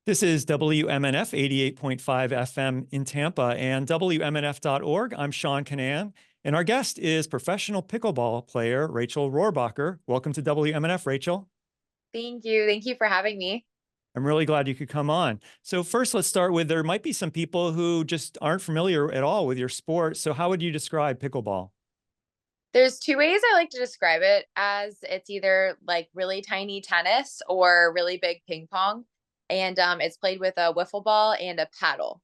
This is WMNF 88.5 FM in Tampa and WMNF.org. I'm Sean Canan, and our guest is professional pickleball player Rachel Rohrabacher. Welcome to WMNF, Rachel. Thank you. Thank you for having me. I'm really glad you could come on. So first, let's start with there might be some people who just aren't familiar at all with your sport. So how would you describe pickleball? There's two ways I like to describe it as it's either like really tiny tennis or really big ping pong. And it's played with a wiffle ball and a paddle.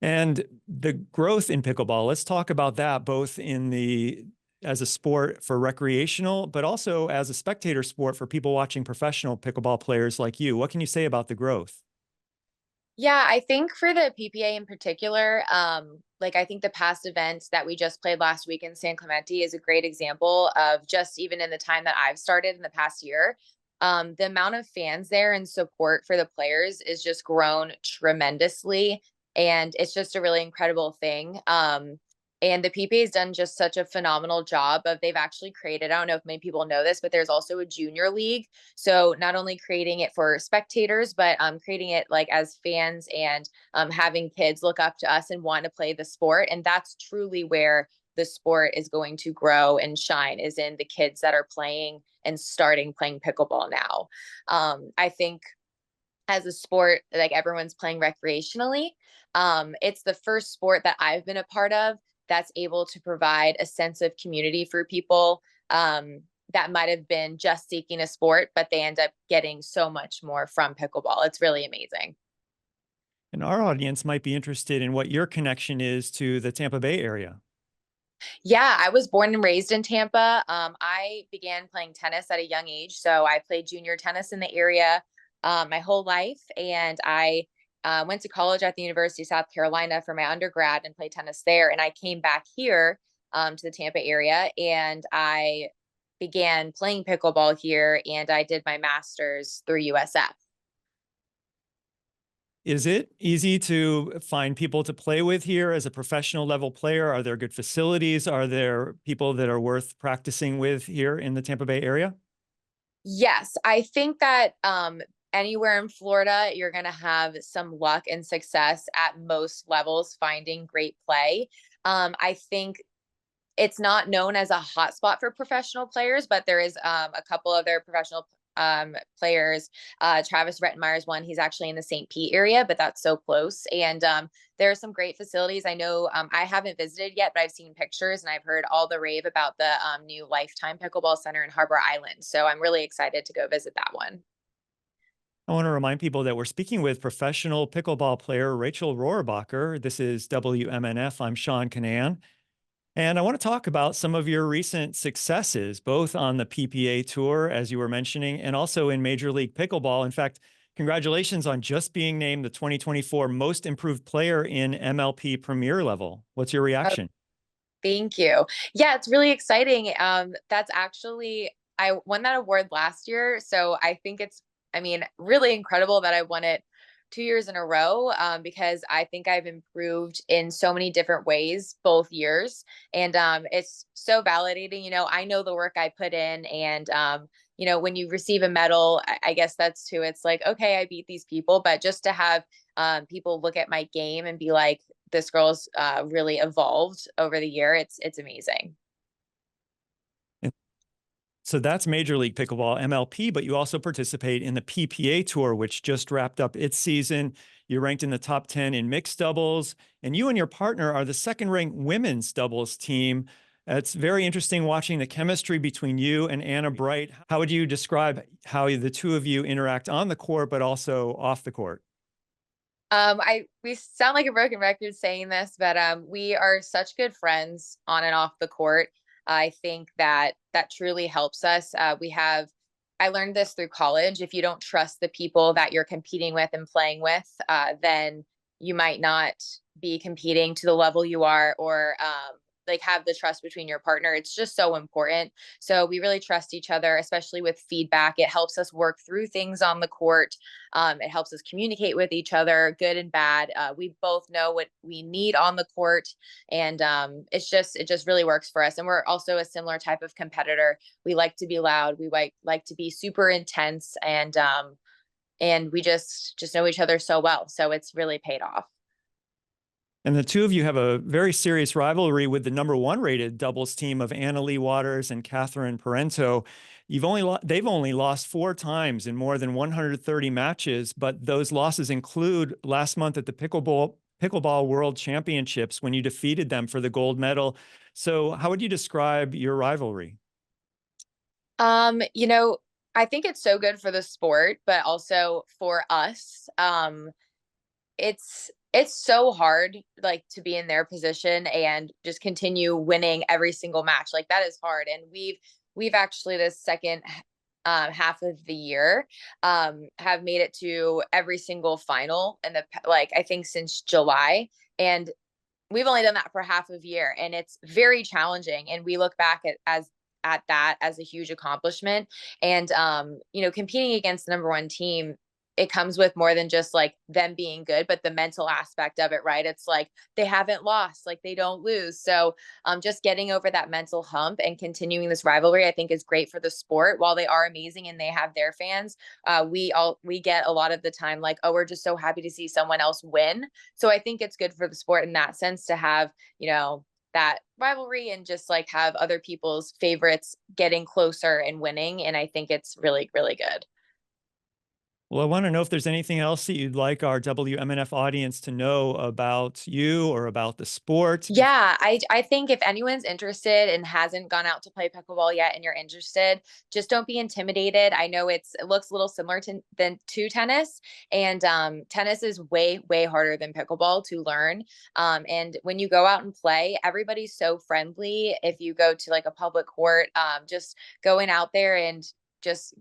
And the growth in pickleball, let's talk about that both in the as a sport for recreational, but also as a spectator sport for people watching professional pickleball players like you. What can you say about the growth? Yeah, I think for the PPA in particular, like I think the past event that we just played last week in San Clemente is a great example of just even in the time that I've started in the past year, the amount of fans there and support for the players is just grown tremendously, and it's just a really incredible thing. And the PPA has done just such a phenomenal job of they've actually created, I don't know if many people know this, but there's also a junior league, so not only creating it for spectators, but creating it like as fans and having kids look up to us and want to play the sport. And that's truly where the sport is going to grow and shine is in the kids that are playing and starting playing pickleball now. I think as a sport, like everyone's playing recreationally, it's the first sport that I've been a part of that's able to provide a sense of community for people that might have been just seeking a sport, but they end up getting so much more from pickleball. It's really amazing. And our audience might be interested in what your connection is to the Tampa Bay area. Yeah, I was born and raised in Tampa. I began playing tennis at a young age. So I played junior tennis in the area my whole life. And I went to college at the University of South Carolina for my undergrad and played tennis there. And I came back here to the Tampa area and I began playing pickleball here and I did my master's through USF. Is it easy to find people to play with here as a professional level player? Are there good facilities? Are there people that are worth practicing with here in the Tampa Bay area? Yes, I think that anywhere in Florida, you're going to have some luck and success at most levels finding great play. I think it's not known as a hotspot for professional players, but there is a couple other professional players. Travis Rettenmeyer is one. He's actually in the St. Pete area, but that's so close. And there are some great facilities. I know I haven't visited yet, but I've seen pictures and I've heard all the rave about the new Lifetime Pickleball Center in Harbor Island. So I'm really excited to go visit that one. I want to remind people that we're speaking with professional pickleball player Rachel Rohrabacher. This is WMNF. I'm Sean Canan. And I want to talk about some of your recent successes, both on the PPA tour, as you were mentioning, and also in Major League Pickleball. In fact, congratulations on just being named the 2024 Most Improved Player in MLP Premier Level. What's your reaction? Thank you. Yeah, it's really exciting. That's actually I won that award last year, so I think it's, I mean, really incredible that I won it 2 years in a row. Because I think I've improved in so many different ways both years, and it's so validating. I know the work I put in, and when you receive a medal, I guess that's too. It's like, okay, I beat these people, but just to have people look at my game and be like, this girl's really evolved over the year. It's amazing. And so that's Major League Pickleball, MLP, but you also participate in the PPA Tour, which just wrapped up its season. You're ranked in the top 10 in mixed doubles, and you and your partner are the second ranked women's doubles team. It's very interesting watching the chemistry between you and Anna Bright. How would you describe how the two of you interact on the court, but also off the court? I we sound like a broken record saying this, but we are such good friends on and off the court. I think that that truly helps us. I learned this through college. If you don't trust the people that you're competing with and playing with, then you might not be competing to the level you are, or like have the trust between your partner. It's just so important. So we really trust each other, especially with feedback. It helps us work through things on the court. It helps us communicate with each other, good and bad. We both know what we need on the court, and it just really works for us. And we're also a similar type of competitor. We like to be loud. We like to be super intense, and and we just know each other so well. So it's really paid off. And the two of you have a very serious rivalry with the #1 rated doubles team of Anna Leigh Waters and Catherine Parento. They've only lost 4 times in more than 130 matches, but those losses include last month at the Pickleball World Championships when you defeated them for the gold medal. So how would you describe your rivalry? You know, I think it's so good for the sport, but also for us. It's so hard, like, to be in their position and just continue winning every single match. Like, that is hard. And we've actually this second half of the year have made it to every single final in like, I think since July. And we've only done that for half of a year, and it's very challenging, and we look back at that as a huge accomplishment. And competing against the #1 team, it comes with more than just like them being good, but the mental aspect of it, right? It's like they haven't lost, like they don't lose. So just getting over that mental hump and continuing this rivalry, I think, is great for the sport. While they are amazing and they have their fans, we get a lot of the time like, oh, we're just so happy to see someone else win. So I think it's good for the sport in that sense to have, that rivalry and just like have other people's favorites getting closer and winning. And I think it's really, really good. Well, I want to know if there's anything else that you'd like our WMNF audience to know about you or about the sport. Yeah, I think if anyone's interested and hasn't gone out to play pickleball yet and you're interested, just don't be intimidated. I know it looks a little similar to tennis, and tennis is way harder than pickleball to learn. And when you go out and play, everybody's so friendly. If you go to like a public court, just going out there and just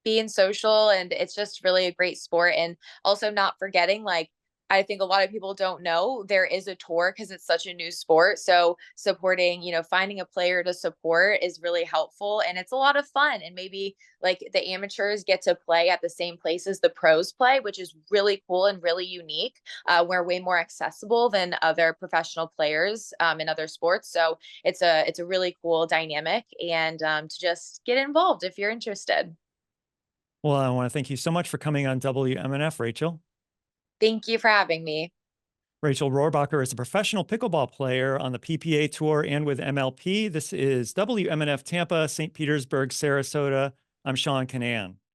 being social, and it's just really a great sport. And also not forgetting, like, I think a lot of people don't know there is a tour because it's such a new sport. So supporting, finding a player to support is really helpful, and it's a lot of fun. And maybe like the amateurs get to play at the same places the pros play, which is really cool and really unique. We're way more accessible than other professional players in other sports. So it's a really cool dynamic, and to just get involved if you're interested. Well, I want to thank you so much for coming on WMNF, Rachel. Thank you for having me. Rachel Rohrabacher is a professional pickleball player on the PPA Tour and with MLP. This is WMNF Tampa, St. Petersburg, Sarasota. I'm Sean Canan.